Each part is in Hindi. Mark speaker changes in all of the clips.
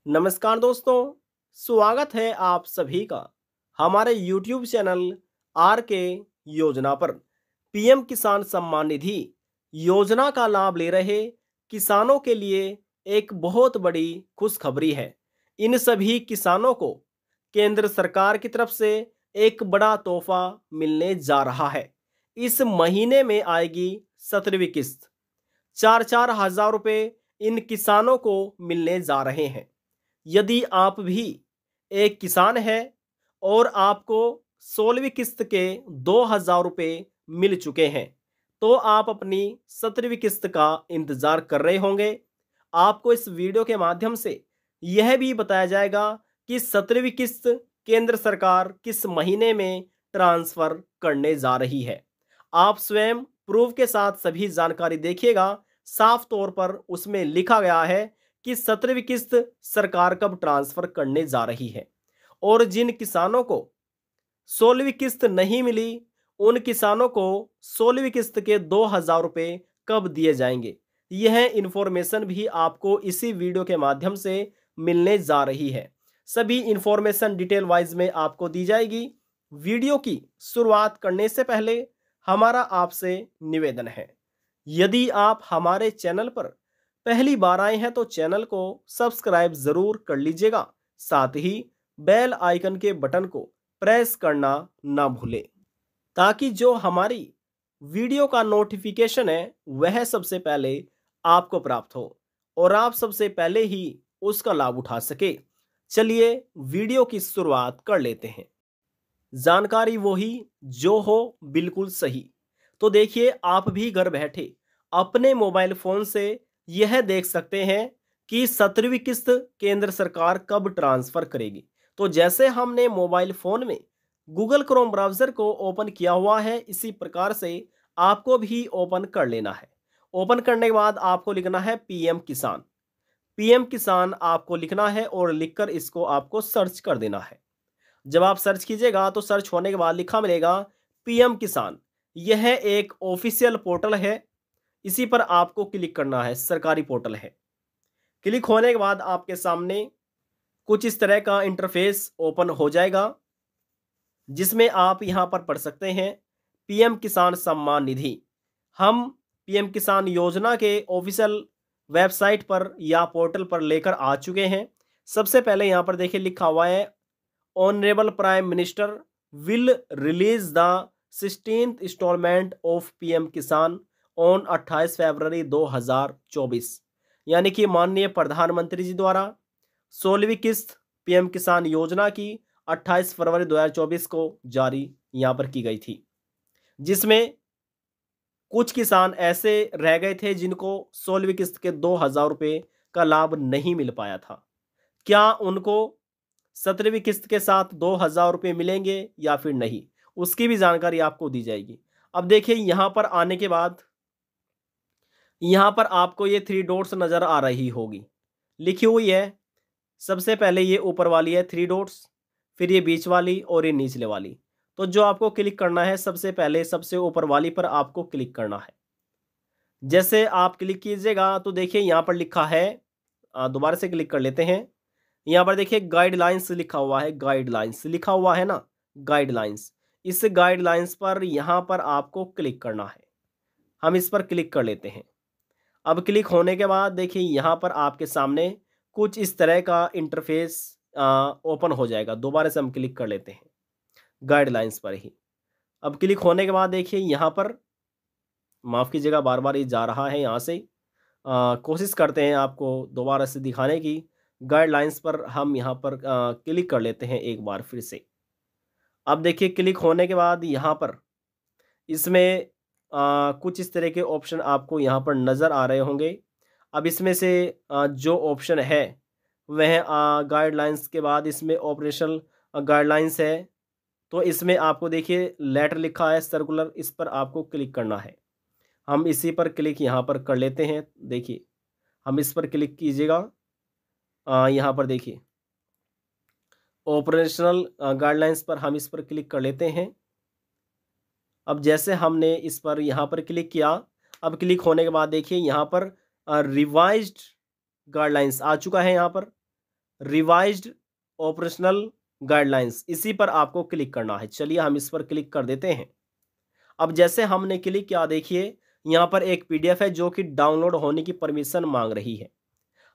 Speaker 1: नमस्कार दोस्तों, स्वागत है आप सभी का हमारे YouTube चैनल आर के योजना पर। पीएम किसान सम्मान निधि योजना का लाभ ले रहे किसानों के लिए एक बहुत बड़ी खुशखबरी है। इन सभी किसानों को केंद्र सरकार की तरफ से एक बड़ा तोहफा मिलने जा रहा है। इस महीने में आएगी 17वीं किस्त। 4,000 रुपए इन किसानों को मिलने जा रहे हैं। यदि आप भी एक किसान हैं और आपको 16वीं किस्त के 2,000 रुपये मिल चुके हैं, तो आप अपनी 17वीं किस्त का इंतज़ार कर रहे होंगे। आपको इस वीडियो के माध्यम से यह भी बताया जाएगा कि 17वीं किस्त केंद्र सरकार किस महीने में ट्रांसफ़र करने जा रही है। आप स्वयं प्रूफ के साथ सभी जानकारी देखिएगा। साफ तौर पर उसमें लिखा गया है कि 17वीं किस्त सरकार कब ट्रांसफर करने जा रही है। और जिन किसानों को 16वीं किस्त नहीं मिली, उन किसानों को 16वीं किस्त के 2,000 रुपये कब दिए जाएंगे, यह इंफॉर्मेशन भी आपको इसी वीडियो के माध्यम से मिलने जा रही है। सभी इंफॉर्मेशन डिटेल वाइज में आपको दी जाएगी। वीडियो की शुरुआत करने से पहले हमारा आपसे निवेदन है, यदि आप हमारे चैनल पर पहली बार आए हैं तो चैनल को सब्सक्राइब जरूर कर लीजिएगा। साथ ही बेल आइकन के बटन को प्रेस करना ना भूलें, ताकि जो हमारी वीडियो का नोटिफिकेशन है वह सबसे पहले आपको प्राप्त हो और आप सबसे पहले ही उसका लाभ उठा सके। चलिए वीडियो की शुरुआत कर लेते हैं। जानकारी वही जो हो बिल्कुल सही। तो देखिए, आप भी घर बैठे अपने मोबाइल फोन से यह देख सकते हैं कि 17वीं किस्त केंद्र सरकार कब ट्रांसफर करेगी। तो जैसे हमने मोबाइल फोन में गूगल क्रोम ब्राउज़र को ओपन किया हुआ है, इसी प्रकार से आपको भी ओपन कर लेना है। ओपन करने के बाद आपको लिखना है पीएम किसान। पीएम किसान आपको लिखना है और लिखकर इसको आपको सर्च कर देना है। जब आप सर्च कीजिएगा तो सर्च होने के बाद लिखा मिलेगा पीएम किसान। यह एक ऑफिशियल पोर्टल है, इसी पर आपको क्लिक करना है। सरकारी पोर्टल है। क्लिक होने के बाद आपके सामने कुछ इस तरह का इंटरफेस ओपन हो जाएगा, जिसमें आप यहां पर पढ़ सकते हैं पीएम किसान सम्मान निधि। हम पीएम किसान योजना के ऑफिशियल वेबसाइट पर या पोर्टल पर लेकर आ चुके हैं। सबसे पहले यहां पर देखिए लिखा हुआ है honourable prime minister will release the 16th instalment of PM Kisan on 28 February 2024। यानी कि माननीय प्रधानमंत्री जी द्वारा 16वीं किस्त पीएम किसान योजना की 28 फरवरी 2024 को जारी यहाँ पर की गई थी, जिसमें कुछ किसान ऐसे रह गए थे जिनको 16वीं किस्त के 2,000 रुपये का लाभ नहीं मिल पाया था। क्या उनको 17वीं किस्त के साथ 2,000 रुपये मिलेंगे या फिर नहीं, उसकी भी जानकारी आपको दी जाएगी। अब देखिए, यहाँ पर आने के बाद यहाँ पर आपको ये 3 डॉट्स नज़र आ रही होगी, लिखी हुई है। सबसे पहले ये ऊपर वाली है 3 डॉट्स, फिर ये बीच वाली और ये निचले वाली। तो जो आपको क्लिक करना है, सबसे पहले सबसे ऊपर वाली पर आपको क्लिक करना है। जैसे आप क्लिक कीजिएगा तो देखिए यहाँ पर लिखा है, दोबारा से क्लिक कर लेते हैं। यहाँ पर देखिए गाइडलाइंस लिखा हुआ है, गाइडलाइंस लिखा हुआ है ना, गाइडलाइंस। इस गाइडलाइंस पर यहाँ पर आपको क्लिक करना है। हम इस पर क्लिक कर लेते हैं। अब क्लिक होने के बाद देखिए यहाँ पर आपके सामने कुछ इस तरह का इंटरफेस ओपन हो जाएगा। दोबारा से हम क्लिक कर लेते हैं गाइडलाइंस पर ही। अब क्लिक होने के बाद देखिए यहाँ पर, माफ़ कीजिएगा बार बार ये जा रहा है यहाँ से, कोशिश करते हैं आपको दोबारा से दिखाने की। गाइडलाइंस पर हम यहाँ पर क्लिक कर लेते हैं एक बार फिर से। अब देखिए क्लिक होने के बाद यहाँ पर इसमें कुछ इस तरह के ऑप्शन आपको यहाँ पर नज़र आ रहे होंगे। अब इसमें से जो ऑप्शन है वह गाइडलाइंस के बाद इसमें ऑपरेशनल गाइडलाइंस है। तो इसमें आपको देखिए लेटर लिखा है सर्कुलर, इस पर आपको क्लिक करना है। हम इसी पर क्लिक यहाँ पर कर लेते हैं। देखिए हम इस पर क्लिक कीजिएगा। यहाँ पर देखिए ऑपरेशनल गाइडलाइंस पर हम इस पर क्लिक कर लेते हैं। अब जैसे हमने इस पर यहाँ पर क्लिक किया, अब क्लिक होने के बाद देखिए यहाँ पर रिवाइज्ड गाइडलाइंस आ चुका है यहाँ पर। रिवाइज्ड ऑपरेशनल गाइडलाइंस, इसी पर आपको क्लिक करना है। चलिए हम इस पर क्लिक कर देते हैं। अब जैसे हमने क्लिक किया, देखिए यहाँ पर एक पीडीएफ है जो कि डाउनलोड होने की परमिशन मांग रही है।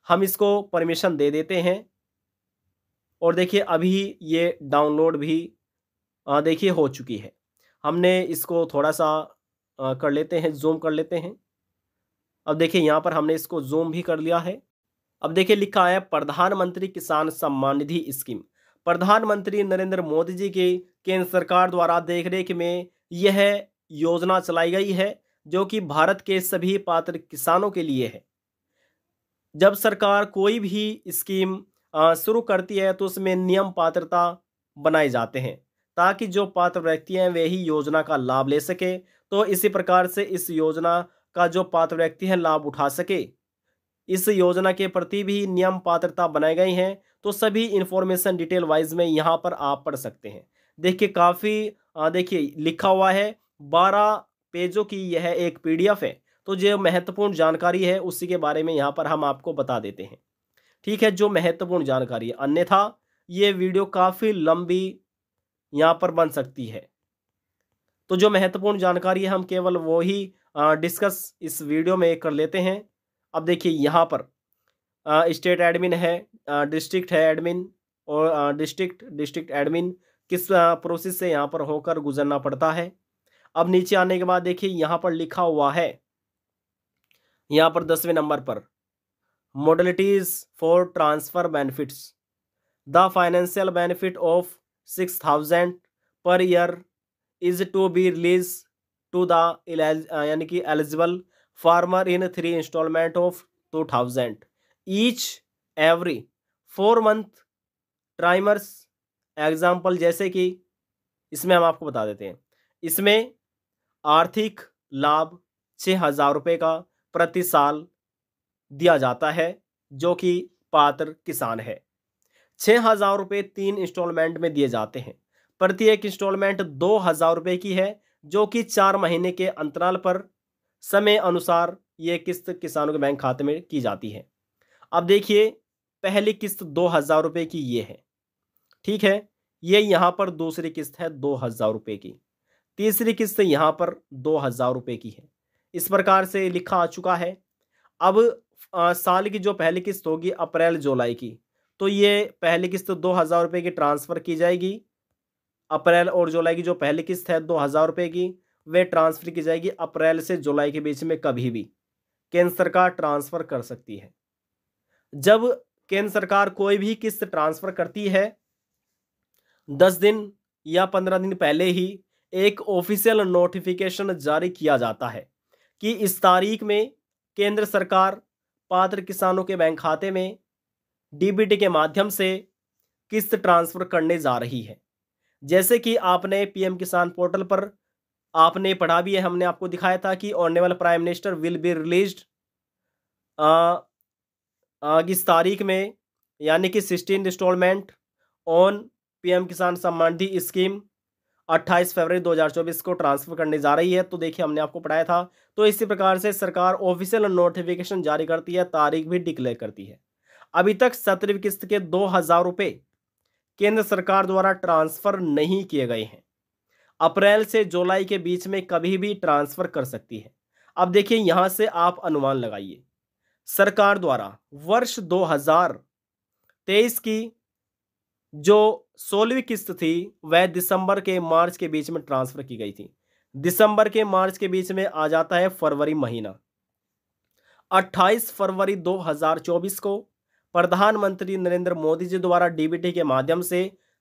Speaker 1: हम इसको परमिशन दे देते हैं और देखिए अभी ये डाउनलोड भी देखिए हो चुकी है। हमने इसको थोड़ा सा कर लेते हैं, जूम कर लेते हैं। अब देखिए यहाँ पर हमने इसको जूम भी कर लिया है। अब देखिए लिखा है प्रधानमंत्री किसान सम्मान निधि स्कीम। प्रधानमंत्री नरेंद्र मोदी जी की केंद्र सरकार द्वारा देखरेख में यह योजना चलाई गई है, जो कि भारत के सभी पात्र किसानों के लिए है। जब सरकार कोई भी स्कीम शुरू करती है तो उसमें नियम पात्रता बनाए जाते हैं, ताकि जो पात्र व्यक्ति हैं वे ही योजना का लाभ ले सके। तो इसी प्रकार से इस योजना का जो पात्र व्यक्ति है लाभ उठा सके, इस योजना के प्रति भी नियम पात्रता बनाए गए हैं। तो सभी इंफॉर्मेशन डिटेल वाइज में यहाँ पर आप पढ़ सकते हैं। देखिए काफ़ी देखिए लिखा हुआ है, 12 पेजों की यह एक पीडीएफ है। तो जो महत्वपूर्ण जानकारी है उसी के बारे में यहाँ पर हम आपको बता देते हैं। ठीक है, जो महत्वपूर्ण जानकारी है, अन्यथा ये वीडियो काफ़ी लंबी यहाँ पर बन सकती है। तो जो महत्वपूर्ण जानकारी है हम केवल वो ही डिस्कस इस वीडियो में कर लेते हैं। अब देखिए यहाँ पर स्टेट एडमिन है, डिस्ट्रिक्ट है एडमिन, और डिस्ट्रिक्ट एडमिन किस प्रोसेस से यहाँ पर होकर गुजरना पड़ता है। अब नीचे आने के बाद देखिए यहाँ पर लिखा हुआ है, यहाँ पर 10वें नंबर पर modalities for transfer benefits. The financial benefit of 6,000 per year is to be release to the यानी कि eligible farmer in 3 installment of 2,000 each every 4 month ट्राइमर्स। एग्जाम्पल जैसे कि इसमें हम आपको बता देते हैं, इसमें आर्थिक लाभ 6,000 रुपये का प्रति साल दिया जाता है जो कि पात्र किसान है। 6,000 रुपये 3 इंस्टॉलमेंट में दिए जाते हैं। प्रत्येक इंस्टॉलमेंट 2,000 रुपये की है, जो कि 4 महीने के अंतराल पर समय अनुसार ये किस्त किसानों के बैंक खाते में की जाती है। अब देखिए पहली किस्त 2,000 रुपये की ये है, ठीक है। ये यहाँ पर दूसरी किस्त है 2,000 रुपये की, तीसरी किस्त यहाँ पर 2,000 रुपये की है। इस प्रकार से लिखा आ चुका है। अब साल की जो पहली किस्त होगी अप्रैल जुलाई की, तो ये पहली किस्त 2,000 रुपये की ट्रांसफ़र की जाएगी। अप्रैल और जुलाई की जो पहली किस्त है 2,000 रुपये की, वे ट्रांसफ़र की जाएगी अप्रैल से जुलाई के बीच में। कभी भी केंद्र सरकार ट्रांसफ़र कर सकती है। जब केंद्र सरकार कोई भी किस्त ट्रांसफ़र करती है, 10 दिन या 15 दिन पहले ही एक ऑफिशियल नोटिफिकेशन जारी किया जाता है कि इस तारीख में केंद्र सरकार पात्र किसानों के बैंक खाते में डीबीटी के माध्यम से किस्त ट्रांसफ़र करने जा रही है। जैसे कि आपने पीएम किसान पोर्टल पर आपने पढ़ा भी है, हमने आपको दिखाया था कि honourable prime minister will be released इस तारीख में, यानी कि 16 इंस्टॉलमेंट ऑन पीएम किसान सम्मान निधि स्कीम 28 फरवरी 2024 को ट्रांसफर करने जा रही है। तो देखिए हमने आपको पढ़ाया था। तो इसी प्रकार से सरकार ऑफिशियल नोटिफिकेशन जारी करती है, तारीख भी डिक्लेयर करती है। अभी तक 17वीं किस्त के 2,000 रुपये केंद्र सरकार द्वारा ट्रांसफर नहीं किए गए हैं। अप्रैल से जुलाई के बीच में कभी भी ट्रांसफर कर सकती है। अब देखिए यहां से आप अनुमान लगाइए, सरकार द्वारा वर्ष 2023 की जो 16वीं किस्त थी वह दिसंबर के मार्च के बीच में ट्रांसफर की गई थी। दिसंबर के मार्च के बीच में आ जाता है फरवरी महीना। 28 फरवरी 2024 को प्रधानमंत्री नरेंद्र मोदी जी द्वारा डीबीटी के माध्यम से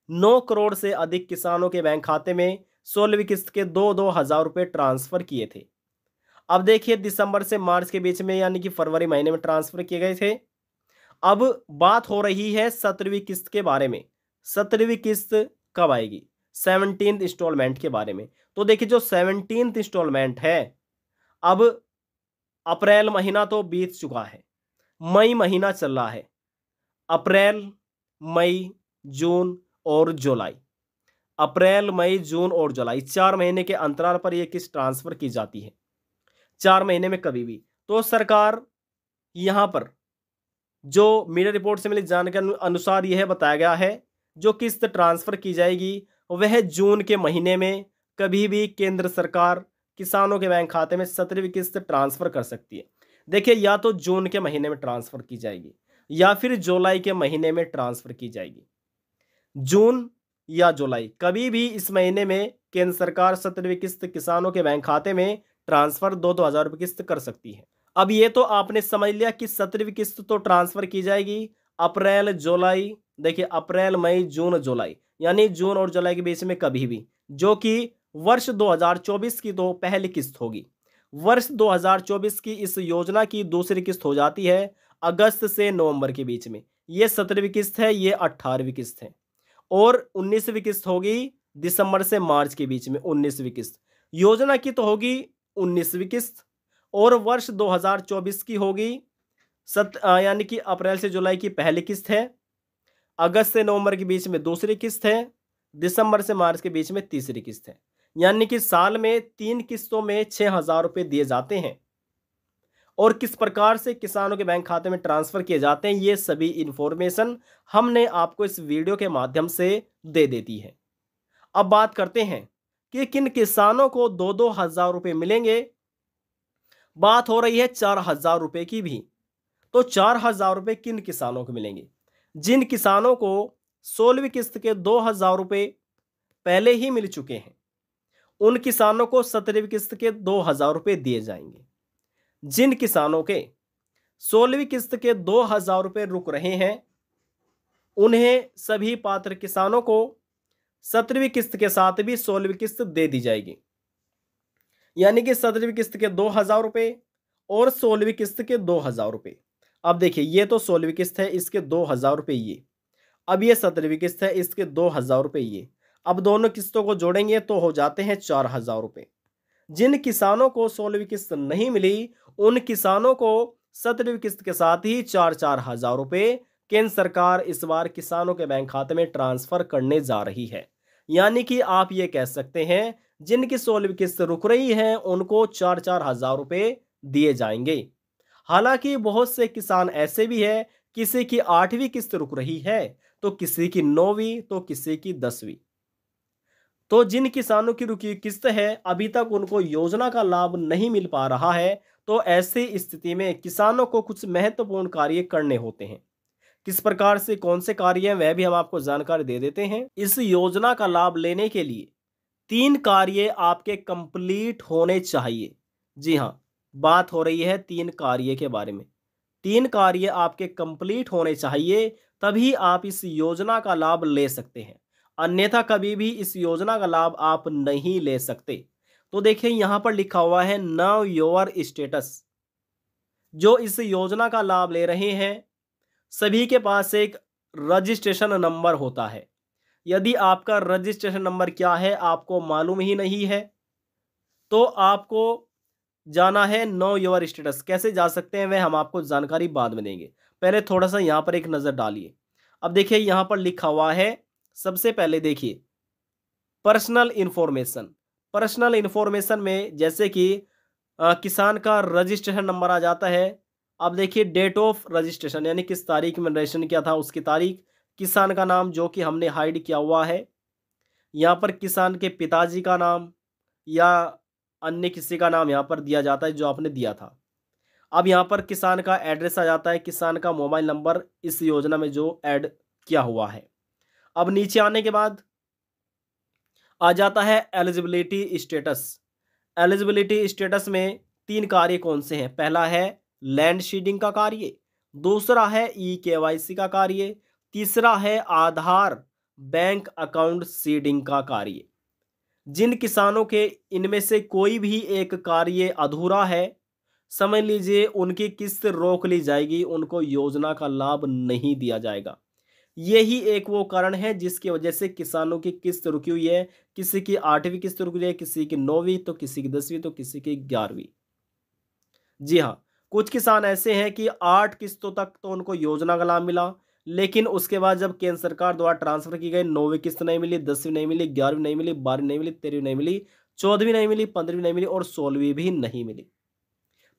Speaker 1: 9 करोड़ से अधिक किसानों के बैंक खाते में 16वीं किस्त के 2,000 रुपये ट्रांसफर किए थे। अब देखिए दिसंबर से मार्च के बीच में यानी कि फरवरी महीने में ट्रांसफर किए गए थे। अब बात हो रही है 17वीं किस्त के बारे में। 17वीं किस्त कब आएगी? 17th इंस्टॉलमेंट के बारे में। तो देखिए जो 17th इंस्टॉलमेंट है, अब अप्रैल महीना तो बीत चुका है, मई महीना चल रहा है। अप्रैल, मई, जून और जुलाई, अप्रैल, मई, जून और जुलाई 4 महीने के अंतराल पर यह किस्त ट्रांसफर की जाती है, 4 महीने में कभी भी। तो सरकार यहाँ पर जो मीडिया रिपोर्ट से मिली जानकारी अनुसार यह बताया गया है जो किस्त ट्रांसफर की जाएगी वह जून के महीने में कभी भी केंद्र सरकार किसानों के बैंक खाते में 17वीं किस्त ट्रांसफर कर सकती है। देखिए, या तो जून के महीने में ट्रांसफर की जाएगी या फिर जुलाई के महीने में ट्रांसफर की जाएगी। जून या जुलाई, कभी भी इस महीने में केंद्र सरकार 17वीं किस्त किसानों के बैंक खाते में ट्रांसफर 2-2 हजार रुपये किस्त कर सकती है। अब ये तो आपने समझ लिया कि 17वीं किस्त तो ट्रांसफर की जाएगी अप्रैल जुलाई, देखिए अप्रैल मई जून जुलाई, यानी जून और जुलाई के बीच में कभी भी, जो कि वर्ष 2024 की तो पहली किस्त होगी। वर्ष 2024 की इस योजना की दूसरी किस्त हो जाती है अगस्त से नवंबर के बीच में। ये 17वीं किस्त है, ये 18वीं किस्त है। और 19वीं किस्त होगी दिसंबर से मार्च के बीच में। 19वीं किस्त योजना की तो होगी 19वीं किस्त, और वर्ष 2024 की होगी यानी कि अप्रैल से जुलाई की पहली किस्त है, अगस्त से नवंबर के बीच में दूसरी किस्त है, दिसंबर से मार्च के बीच में तीसरी किस्त है। यानी कि साल में 3 किस्तों में 6,000 रुपये दिए जाते हैं। और किस प्रकार से किसानों के बैंक खाते में ट्रांसफर किए जाते हैं ये सभी इंफॉर्मेशन हमने आपको इस वीडियो के माध्यम से दे देती है। अब बात करते हैं कि किन किसानों को 2-2 हजार रुपये मिलेंगे। बात हो रही है 4,000 रुपये की भी। तो 4,000 रुपये किन किसानों को मिलेंगे? जिन किसानों को 16वीं किस्त के 2,000 रुपये पहले ही मिल चुके हैं उन किसानों को 17वीं किस्त के 2,000 रुपये दिए जाएंगे। जिन किसानों के 16वीं किस्त के 2,000 रुपये रुक रहे हैं उन्हें सभी पात्र किसानों को 17वीं किस्त के साथ भी 16वीं किस्त दे दी जाएगी। यानी कि 17वीं किस्त के 2,000 रुपये और 16वीं किस्त के 2,000 रुपये। अब देखिए, ये तो 16वीं किस्त है, इसके 2,000 रुपये ये। अब ये 17वीं किस्त है, इसके 2,000 रुपये ये। अब दोनों किस्तों को जोड़ेंगे तो हो जाते हैं 4,000 रुपये। जिन किसानों को 16वीं किस्त नहीं मिली उन किसानों को 17वीं किस्त के साथ ही 4-4 हजार रुपये केंद्र सरकार इस बार किसानों के बैंक खाते में ट्रांसफर करने जा रही है। यानी कि आप ये कह सकते हैं जिनकी 16वीं किस्त रुक रही है उनको 4-4 हजार रुपये दिए जाएंगे। हालांकि बहुत से किसान ऐसे भी है किसी की 8वीं किस्त रुक रही है तो किसी की 9वीं तो किसी की 10वीं। तो जिन किसानों की रुकी किस्त है अभी तक उनको योजना का लाभ नहीं मिल पा रहा है, तो ऐसी स्थिति में किसानों को कुछ महत्वपूर्ण कार्य करने होते हैं। किस प्रकार से, कौन से कार्य हैं वह भी हम आपको जानकारी दे देते हैं। इस योजना का लाभ लेने के लिए 3 कार्य आपके कंप्लीट होने चाहिए। जी हाँ, बात हो रही है 3 कार्य के बारे में। 3 कार्य आपके कंप्लीट होने चाहिए तभी आप इस योजना का लाभ ले सकते हैं, अन्यथा कभी भी इस योजना का लाभ आप नहीं ले सकते। तो देखिए, यहां पर लिखा हुआ है नाउ योर स्टेटस। जो इस योजना का लाभ ले रहे हैं सभी के पास एक रजिस्ट्रेशन नंबर होता है। यदि आपका रजिस्ट्रेशन नंबर क्या है आपको मालूम ही नहीं है तो आपको जाना है नो योर स्टेटस। कैसे जा सकते हैं वह हम आपको जानकारी बाद में देंगे, पहले थोड़ा सा यहां पर एक नजर डालिए। अब देखिए, यहां पर लिखा हुआ है, सबसे पहले देखिए पर्सनल इंफॉर्मेशन। पर्सनल इंफॉर्मेशन में जैसे कि किसान का रजिस्ट्रेशन नंबर आ जाता है। अब देखिए डेट ऑफ रजिस्ट्रेशन, यानी किस तारीख में रजिस्ट्रेशन किया था उसकी तारीख, किसान का नाम जो कि हमने हाइड किया हुआ है, यहाँ पर किसान के पिताजी का नाम या अन्य किसी का नाम यहाँ पर दिया जाता है जो आपने दिया था। अब यहाँ पर किसान का एड्रेस आ जाता है, किसान का मोबाइल नंबर इस योजना में जो ऐड किया हुआ है। अब नीचे आने के बाद आ जाता है एलिजिबिलिटी स्टेटस। एलिजिबिलिटी स्टेटस में 3 कार्य कौन से हैं? पहला है लैंड सीडिंग का कार्य, दूसरा है KYC का कार्य, तीसरा है आधार बैंक अकाउंट सीडिंग का कार्य। जिन किसानों के इनमें से कोई भी एक कार्य अधूरा है, समझ लीजिए उनकी किस्त रोक ली जाएगी, उनको योजना का लाभ नहीं दिया जाएगा। यही एक वो कारण है जिसकी वजह से किसानों की किस्त रुकी हुई है। किसी की 8वीं किस्त रुकी है, किसी की 9वीं तो किसी की 10वीं तो किसी की 11वीं। जी हाँ, कुछ किसान ऐसे हैं कि 8 किस्तों तक तो उनको योजना का लाभ मिला, लेकिन उसके बाद जब केंद्र सरकार द्वारा ट्रांसफर की गई 9वीं किस्त नहीं मिली, 10वीं नहीं मिली, 11वीं नहीं मिली, 12वीं नहीं मिली, 13वीं नहीं मिली, 14वीं नहीं मिली, 15वीं नहीं मिली और 16वीं भी नहीं मिली।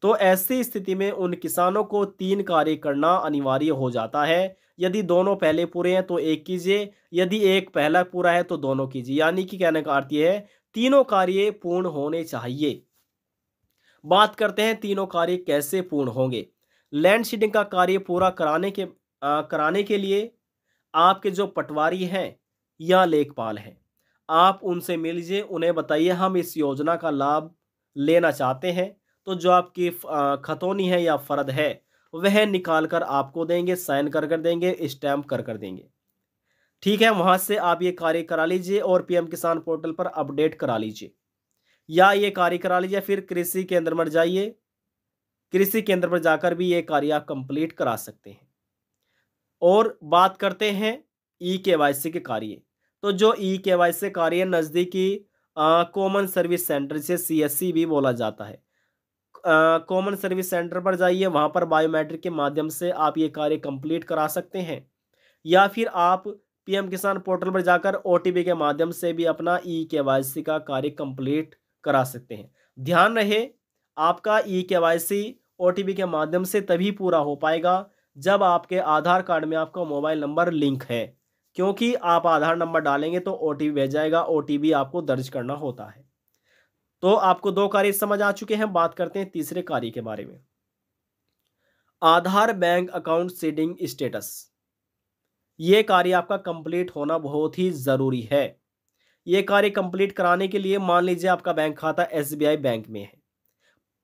Speaker 1: तो ऐसी स्थिति में उन किसानों को 3 कार्य करना अनिवार्य हो जाता है। यदि दोनों पहले पूरे हैं तो एक कीजिए, यदि एक पहला पूरा है तो दोनों कीजिए। यानी कि कहने का अर्थ यह है तीनों कार्य पूर्ण होने चाहिए। बात करते हैं तीनों कार्य कैसे पूर्ण होंगे। लैंड सीडिंग का कार्य पूरा कराने के लिए आपके जो पटवारी हैं या लेखपाल हैं, आप उनसे मिल लीजिए, उन्हें बताइए हम इस योजना का लाभ लेना चाहते हैं। तो जो आपकी खतौनी है या फर्द है वह निकाल कर आपको देंगे, साइन कर देंगे, स्टैम्प कर देंगे। ठीक है, वहां से आप ये कार्य करा लीजिए और पीएम किसान पोर्टल पर अपडेट करा लीजिए, या ये कार्य करा लीजिए। फिर कृषि केंद्र में जाइए, कृषि केंद्र पर जाकर भी ये कार्य आप कंप्लीट करा सकते हैं। और बात करते हैं ई केवाईसी के कार्य। तो जो ई केवाईसी कार्य नज़दीकी कॉमन सर्विस सेंटर से सीएससी भी बोला जाता है, कॉमन सर्विस सेंटर पर जाइए, वहां पर बायोमेट्रिक के माध्यम से आप ये कार्य कंप्लीट करा सकते हैं। या फिर आप पीएम किसान पोर्टल पर जाकर ओटीपी के माध्यम से भी अपना ई केवाईसी का कार्य कंप्लीट करा सकते हैं। ध्यान रहे, आपका ई केवाईसी ओटीपी के माध्यम से तभी पूरा हो पाएगा जब आपके आधार कार्ड में आपका मोबाइल नंबर लिंक है, क्योंकि आप आधार नंबर डालेंगे तो ओटीपी भेज जाएगा, ओटीपी आपको दर्ज करना होता है। तो आपको 2 कार्य समझ आ चुके हैं। बात करते हैं तीसरे कार्य के बारे में, आधार बैंक अकाउंट सीडिंग स्टेटस। ये कार्य आपका कंप्लीट होना बहुत ही ज़रूरी है। ये कार्य कंप्लीट कराने के लिए मान लीजिए आपका बैंक खाता एसबीआई बैंक में है,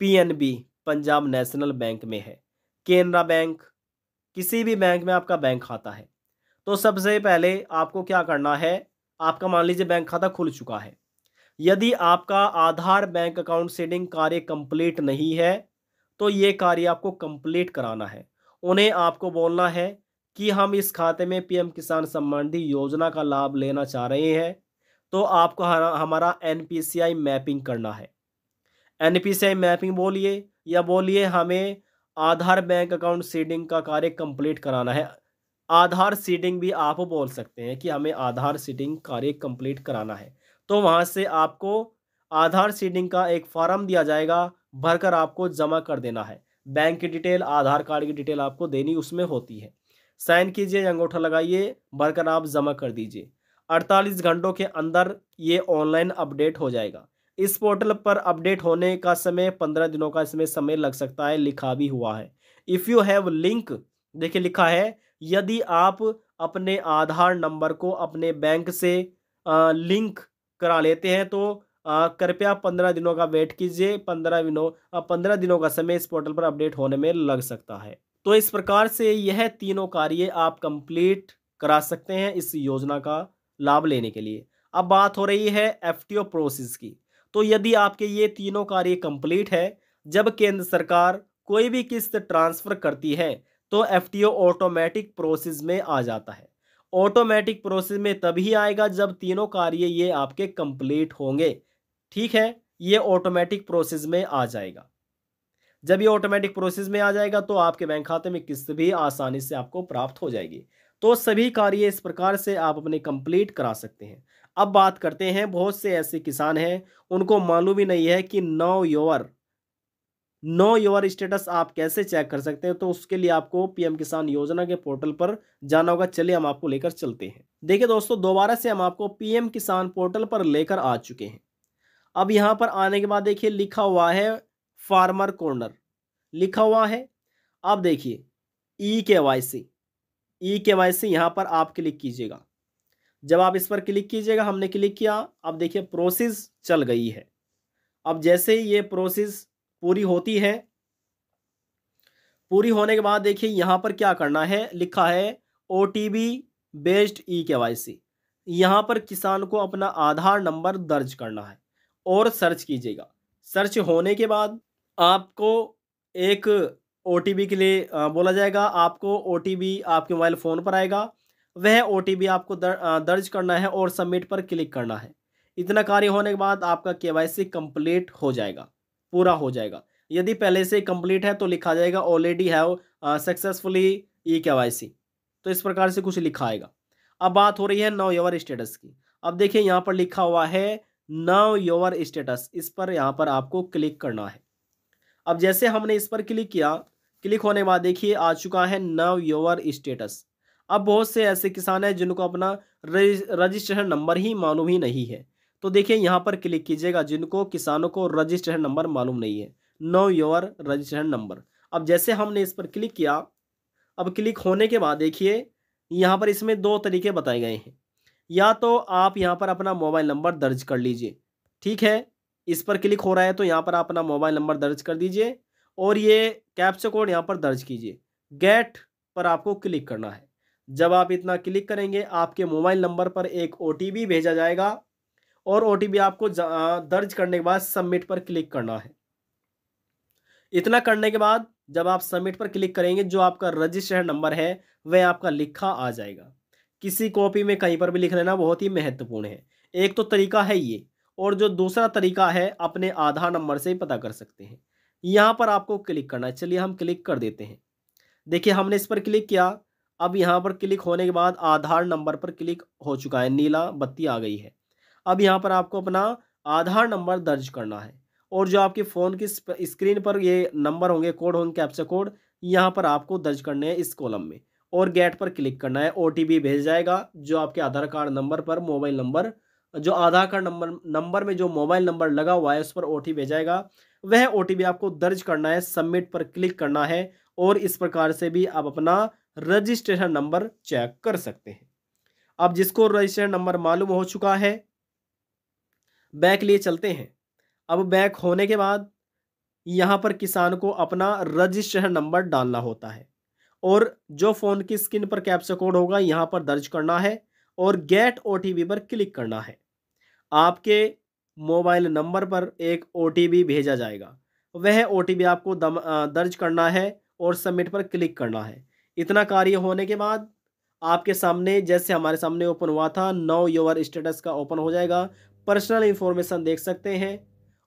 Speaker 1: पीएनबी पंजाब नेशनल बैंक में है, केनरा बैंक, किसी भी बैंक में आपका बैंक खाता है। तो सबसे पहले आपको क्या करना है, आपका मान लीजिए बैंक खाता खुल चुका है। यदि आपका आधार बैंक अकाउंट सीडिंग कार्य कंप्लीट नहीं है तो ये कार्य आपको कंप्लीट कराना है। उन्हें आपको बोलना है कि हम इस खाते में पीएम किसान सम्मान निधि योजना का लाभ लेना चाह रहे हैं, तो आपको हमारा एनपीसीआई मैपिंग करना है। एनपीसीआई मैपिंग बोलिए या बोलिए हमें आधार बैंक अकाउंट सीडिंग का कार्य कंप्लीट कराना है। आधार सीडिंग भी आप बोल सकते हैं कि हमें आधार सीडिंग कार्य कंप्लीट कराना है। तो वहां से आपको आधार सीडिंग का एक फॉर्म दिया जाएगा, भरकर आपको जमा कर देना है। बैंक की डिटेल, आधार कार्ड की डिटेल आपको देनी उसमें होती है। साइन कीजिए, अंगूठा लगाइए, भरकर आप जमा कर दीजिए। 48 घंटों के अंदर ये ऑनलाइन अपडेट हो जाएगा। इस पोर्टल पर अपडेट होने का समय 15 दिनों का इसमें समय लग सकता है, लिखा भी हुआ है। इफ़ यू हैव लिंक, देखिए लिखा है यदि आप अपने आधार नंबर को अपने बैंक से लिंक करा लेते हैं तो कृपया 15 दिनों का वेट कीजिए। 15 दिनों का समय इस पोर्टल पर अपडेट होने में लग सकता है। तो इस प्रकार से यह तीनों कार्य आप कंप्लीट करा सकते हैं इस योजना का लाभ लेने के लिए। अब बात हो रही है एफटीओ प्रोसेस की। तो यदि आपके ये तीनों कार्य कंप्लीट है, जब केंद्र सरकार कोई भी किस्त ट्रांसफर करती है तो एफटीओ ऑटोमेटिक प्रोसेस में आ जाता है। ऑटोमेटिक प्रोसेस में तभी आएगा जब तीनों कार्य ये आपके कंप्लीट होंगे। ठीक है, ये ऑटोमेटिक प्रोसेस में आ जाएगा। जब ये ऑटोमेटिक प्रोसेस में आ जाएगा तो आपके बैंक खाते में किस्त भी आसानी से आपको प्राप्त हो जाएगी। तो सभी कार्य इस प्रकार से आप अपने कंप्लीट करा सकते हैं। अब बात करते हैं, बहुत से ऐसे किसान हैं उनको मालूम ही नहीं है कि नो योर स्टेटस आप कैसे चेक कर सकते हैं। तो उसके लिए आपको पीएम किसान योजना के पोर्टल पर जाना होगा। चलिए हम आपको लेकर चलते हैं। देखिए दोस्तों, दोबारा से हम आपको पीएम किसान पोर्टल पर लेकर आ चुके हैं। अब यहां पर आने के बाद देखिए लिखा हुआ है फार्मर कॉर्नर, लिखा हुआ है। अब देखिए ई केवाईसी यहां पर आप क्लिक कीजिएगा। जब आप इस पर क्लिक कीजिएगा, हमने क्लिक किया, अब देखिए प्रोसेस चल गई है। अब जैसे ही ये प्रोसेस पूरी होती है, पूरी होने के बाद देखिए यहां पर क्या करना है, लिखा है ओटीपी बेस्ड ई केवाईसी। यहां पर किसान को अपना आधार नंबर दर्ज करना है और सर्च कीजिएगा। सर्च होने के बाद आपको एक ओटीपी के लिए बोला जाएगा। आपको ओटीपी आपके मोबाइल फ़ोन पर आएगा, वह ओटीपी आपको दर्ज करना है और सबमिट पर क्लिक करना है। इतना कार्य होने के बाद आपका केवाईसी कंप्लीट हो जाएगा, पूरा हो जाएगा। यदि पहले से कंप्लीट है तो लिखा जाएगा already have successfully e KYC. तो इस प्रकार से कुछ लिखा आएगा। अब बात हो रही है नो योर स्टेटस की। अब देखिए यहाँ पर लिखा हुआ है नो योर स्टेटस, इस पर यहाँ पर आपको क्लिक करना है। अब जैसे हमने इस पर क्लिक किया, क्लिक होने के बाद देखिए आ चुका है नाउ योर स्टेटस। अब बहुत से ऐसे किसान हैं जिनको अपना रजिस्ट्रेशन नंबर ही मालूम ही नहीं है। तो देखिए यहाँ पर क्लिक कीजिएगा जिनको किसानों को रजिस्ट्रेशन नंबर मालूम नहीं है, नो योर रजिस्ट्रेशन नंबर। अब जैसे हमने इस पर क्लिक किया, अब क्लिक होने के बाद देखिए यहाँ पर इसमें दो तरीके बताए गए हैं। या तो आप यहाँ पर अपना मोबाइल नंबर दर्ज कर लीजिए, ठीक है, इस पर क्लिक हो रहा है तो यहाँ पर अपना मोबाइल नंबर दर्ज कर दीजिए और ये कैप्चा कोड यहाँ पर दर्ज कीजिए। गेट पर आपको क्लिक करना है। जब आप इतना क्लिक करेंगे आपके मोबाइल नंबर पर एक ओटीपी भेजा जाएगा और ओटीपी आपको दर्ज करने के बाद सबमिट पर क्लिक करना है। इतना करने के बाद जब आप सबमिट पर क्लिक करेंगे जो आपका रजिस्ट्रेशन नंबर है वह आपका लिखा आ जाएगा। किसी कॉपी में कहीं पर भी लिख लेना बहुत ही महत्वपूर्ण है। एक तो तरीका है ये, और जो दूसरा तरीका है अपने आधार नंबर से ही पता कर सकते हैं। यहाँ पर आपको क्लिक करना है, चलिए हम क्लिक कर देते हैं। देखिए हमने इस पर क्लिक किया। अब यहाँ पर क्लिक होने के बाद आधार नंबर पर क्लिक हो चुका है, नीला बत्ती आ गई है। अब यहाँ पर आपको अपना आधार नंबर दर्ज करना है और जो आपके फ़ोन की स्क्रीन पर ये नंबर होंगे, कोड होंगे, कैप्चा कोड, यहाँ पर आपको दर्ज करने हैं इस कॉलम में और गेट पर क्लिक करना है। ओटीपी भेज जाएगा जो आपके आधार कार्ड नंबर पर मोबाइल नंबर, जो आधार कार्ड नंबर में जो मोबाइल नंबर लगा हुआ है उस पर ओटीपी भेजाएगा। वह ओटीपी आपको दर्ज करना है, सबमिट पर क्लिक करना है और इस प्रकार से भी आप अपना रजिस्ट्रेशन नंबर चेक कर सकते हैं। अब जिसको रजिस्ट्रेशन नंबर मालूम हो चुका है, बैक लिए चलते हैं। अब बैक होने के बाद यहाँ पर किसान को अपना रजिस्ट्रेशन नंबर डालना होता है और जो फ़ोन की स्क्रीन पर कैप्चा कोड होगा यहाँ पर दर्ज करना है और गेट ओटीपी पर क्लिक करना है। आपके मोबाइल नंबर पर एक ओटीपी भेजा जाएगा, वह ओटीपी आपको दर्ज करना है और सबमिट पर क्लिक करना है। इतना कार्य होने के बाद आपके सामने जैसे हमारे सामने ओपन हुआ था, नाउ योर स्टेटस का ओपन हो जाएगा। पर्सनल इंफॉर्मेशन देख सकते हैं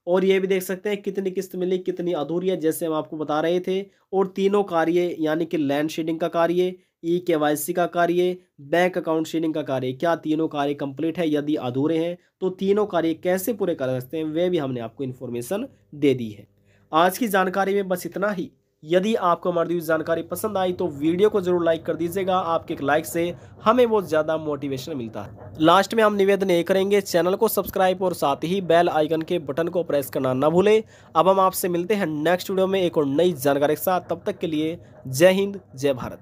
Speaker 1: और ये भी देख सकते हैं कितनी किस्त मिली, कितनी अधूरी है, जैसे हम आपको बता रहे थे। और तीनों कार्य यानी कि लैंड शेडिंग का कार्य, केवाईसी का कार्य, बैंक अकाउंट शेडिंग का कार्य, क्या तीनों कार्य कंप्लीट है, यदि अधूरे हैं तो तीनों कार्य कैसे पूरे कर सकते हैं, वे भी हमने आपको इन्फॉर्मेशन दे दी है। आज की जानकारी में बस इतना ही। यदि आपको हमारी दी जानकारी पसंद आई तो वीडियो को जरूर लाइक कर दीजिएगा। आपके एक लाइक से हमें बहुत ज़्यादा मोटिवेशन मिलता है। लास्ट में हम निवेदन ये करेंगे, चैनल को सब्सक्राइब और साथ ही बेल आइकन के बटन को प्रेस करना ना भूलें। अब हम आपसे मिलते हैं नेक्स्ट वीडियो में एक और नई जानकारी के साथ। तब तक के लिए जय हिंद, जय भारत।